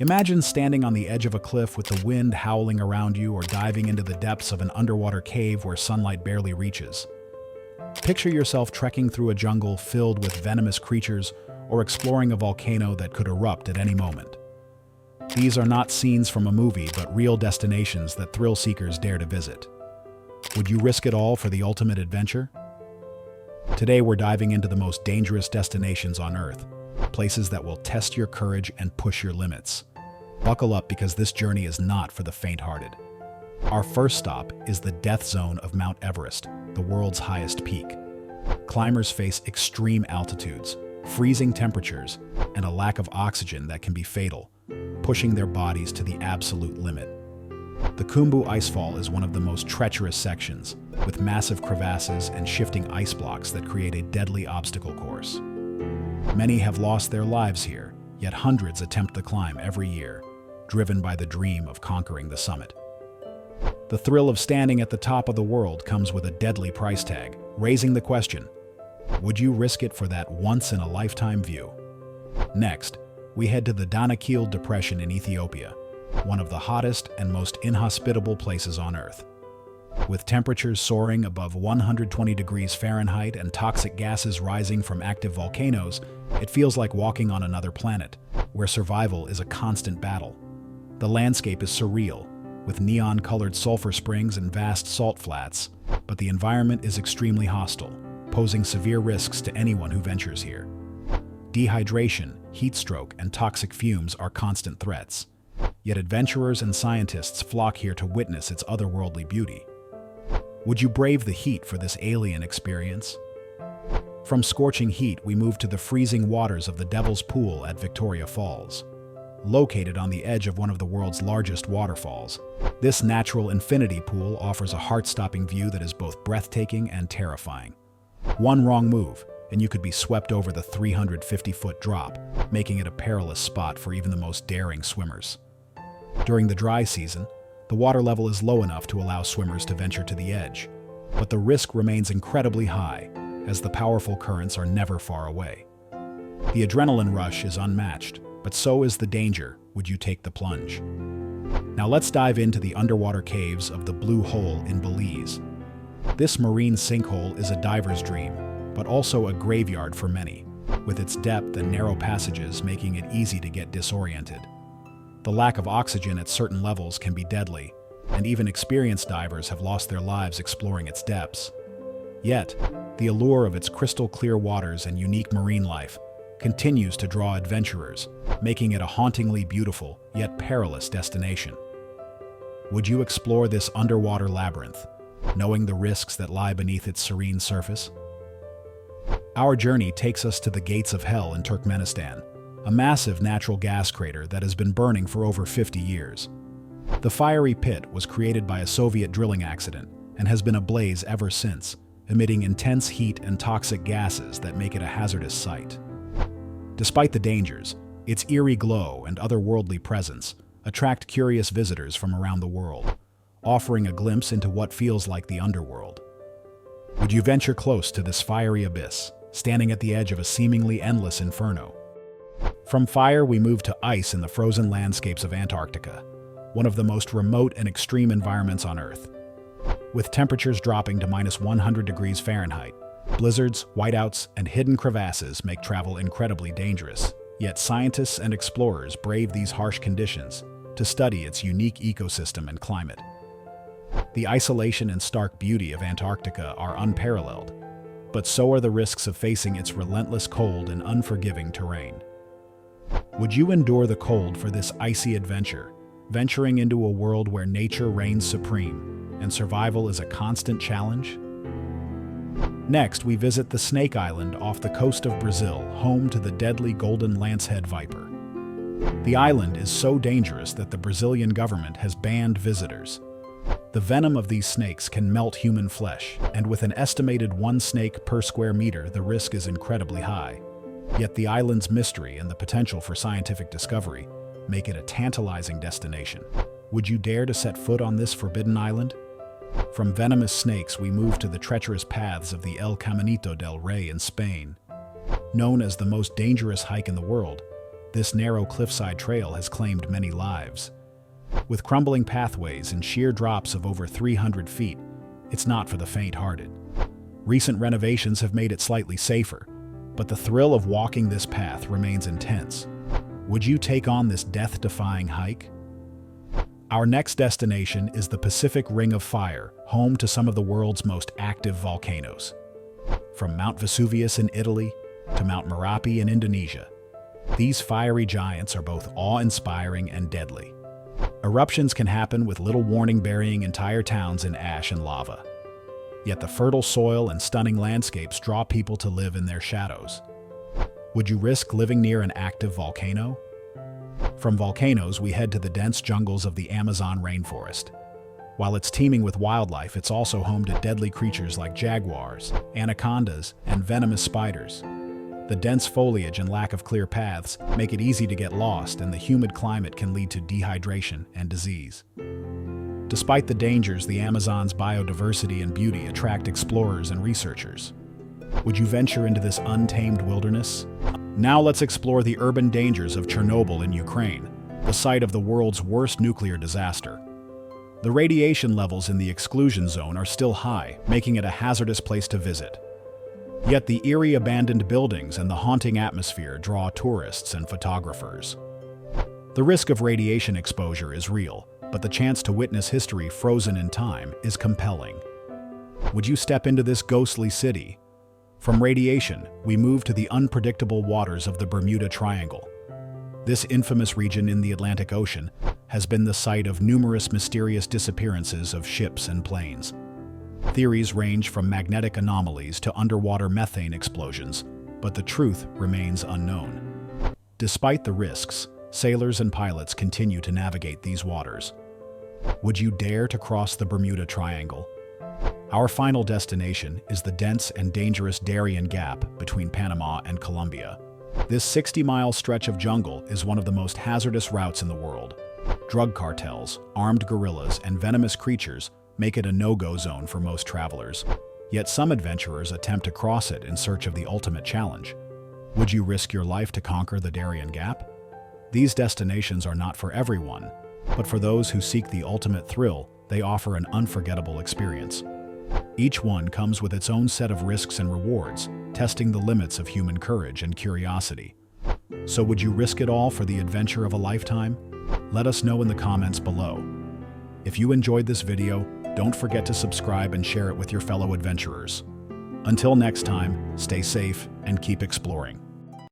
Imagine standing on the edge of a cliff with the wind howling around you, or diving into the depths of an underwater cave where sunlight barely reaches. Picture yourself trekking through a jungle filled with venomous creatures, or exploring a volcano that could erupt at any moment. These are not scenes from a movie, but real destinations that thrill seekers dare to visit. Would you risk it all for the ultimate adventure? Today we're diving into the most dangerous destinations on Earth, places that will test your courage and push your limits. Buckle up, because this journey is not for the faint-hearted. Our first stop is the death zone of Mount Everest, the world's highest peak. Climbers face extreme altitudes, freezing temperatures, and a lack of oxygen that can be fatal, pushing their bodies to the absolute limit. The Khumbu Icefall is one of the most treacherous sections, with massive crevasses and shifting ice blocks that create a deadly obstacle course. Many have lost their lives here, yet hundreds attempt the climb every year, driven by the dream of conquering the summit. The thrill of standing at the top of the world comes with a deadly price tag, raising the question: would you risk it for that once-in-a-lifetime view? Next, we head to the Danakil Depression in Ethiopia, one of the hottest and most inhospitable places on Earth. With temperatures soaring above 120 degrees Fahrenheit and toxic gases rising from active volcanoes, it feels like walking on another planet, where survival is a constant battle. The landscape is surreal, with neon-colored sulfur springs and vast salt flats, but the environment is extremely hostile, posing severe risks to anyone who ventures here. Dehydration, heat stroke, and toxic fumes are constant threats. Yet adventurers and scientists flock here to witness its otherworldly beauty. Would you brave the heat for this alien experience? From scorching heat, we move to the freezing waters of the Devil's Pool at Victoria Falls. Located on the edge of one of the world's largest waterfalls, this natural infinity pool offers a heart-stopping view that is both breathtaking and terrifying. One wrong move, and you could be swept over the 350-foot drop, making it a perilous spot for even the most daring swimmers. During the dry season, the water level is low enough to allow swimmers to venture to the edge, but the risk remains incredibly high, as the powerful currents are never far away. The adrenaline rush is unmatched, but so is the danger. Would you take the plunge? Now let's dive into the underwater caves of the Blue Hole in Belize. This marine sinkhole is a diver's dream, but also a graveyard for many, with its depth and narrow passages making it easy to get disoriented. The lack of oxygen at certain levels can be deadly, and even experienced divers have lost their lives exploring its depths. Yet, the allure of its crystal-clear waters and unique marine life continues to draw adventurers, making it a hauntingly beautiful, yet perilous destination. Would you explore this underwater labyrinth, knowing the risks that lie beneath its serene surface? Our journey takes us to the Gates of Hell in Turkmenistan, a massive natural gas crater that has been burning for over 50 years. The fiery pit was created by a Soviet drilling accident and has been ablaze ever since, emitting intense heat and toxic gases that make it a hazardous sight. Despite the dangers, its eerie glow and otherworldly presence attract curious visitors from around the world, offering a glimpse into what feels like the underworld. Would you venture close to this fiery abyss, standing at the edge of a seemingly endless inferno? From fire, we move to ice in the frozen landscapes of Antarctica, one of the most remote and extreme environments on Earth. With temperatures dropping to -100 degrees Fahrenheit, blizzards, whiteouts, and hidden crevasses make travel incredibly dangerous. Yet scientists and explorers brave these harsh conditions to study its unique ecosystem and climate. The isolation and stark beauty of Antarctica are unparalleled, but so are the risks of facing its relentless cold and unforgiving terrain. Would you endure the cold for this icy adventure, venturing into a world where nature reigns supreme and survival is a constant challenge? Next, we visit the Snake Island off the coast of Brazil, home to the deadly golden lancehead viper. The island is so dangerous that the Brazilian government has banned visitors. The venom of these snakes can melt human flesh, and with an estimated 1 snake per square meter, the risk is incredibly high. Yet the island's mystery and the potential for scientific discovery make it a tantalizing destination. Would you dare to set foot on this forbidden island? From venomous snakes, we move to the treacherous paths of the El Caminito del Rey in Spain. Known as the most dangerous hike in the world, this narrow cliffside trail has claimed many lives. With crumbling pathways and sheer drops of over 300 feet, it's not for the faint-hearted. Recent renovations have made it slightly safer, but the thrill of walking this path remains intense. Would you take on this death-defying hike? Our next destination is the Pacific Ring of Fire, home to some of the world's most active volcanoes. From Mount Vesuvius in Italy to Mount Merapi in Indonesia, these fiery giants are both awe-inspiring and deadly. Eruptions can happen with little warning, burying entire towns in ash and lava. Yet the fertile soil and stunning landscapes draw people to live in their shadows. Would you risk living near an active volcano? From volcanoes, we head to the dense jungles of the Amazon rainforest. While it's teeming with wildlife, it's also home to deadly creatures like jaguars, anacondas, and venomous spiders. The dense foliage and lack of clear paths make it easy to get lost, and the humid climate can lead to dehydration and disease. Despite the dangers, the Amazon's biodiversity and beauty attract explorers and researchers. Would you venture into this untamed wilderness? Now let's explore the urban dangers of Chernobyl in Ukraine, the site of the world's worst nuclear disaster. The radiation levels in the exclusion zone are still high, making it a hazardous place to visit. Yet the eerie abandoned buildings and the haunting atmosphere draw tourists and photographers. The risk of radiation exposure is real, but the chance to witness history frozen in time is compelling. Would you step into this ghostly city? From radiation, we move to the unpredictable waters of the Bermuda Triangle. This infamous region in the Atlantic Ocean has been the site of numerous mysterious disappearances of ships and planes. Theories range from magnetic anomalies to underwater methane explosions, but the truth remains unknown. Despite the risks, sailors and pilots continue to navigate these waters. Would you dare to cross the Bermuda Triangle? Our final destination is the dense and dangerous Darien Gap between Panama and Colombia. This 60-mile stretch of jungle is one of the most hazardous routes in the world. Drug cartels, armed guerrillas, and venomous creatures make it a no-go zone for most travelers. Yet some adventurers attempt to cross it in search of the ultimate challenge. Would you risk your life to conquer the Darien Gap? These destinations are not for everyone, but for those who seek the ultimate thrill, they offer an unforgettable experience. Each one comes with its own set of risks and rewards, testing the limits of human courage and curiosity. So would you risk it all for the adventure of a lifetime? Let us know in the comments below. If you enjoyed this video, don't forget to subscribe and share it with your fellow adventurers. Until next time, stay safe and keep exploring.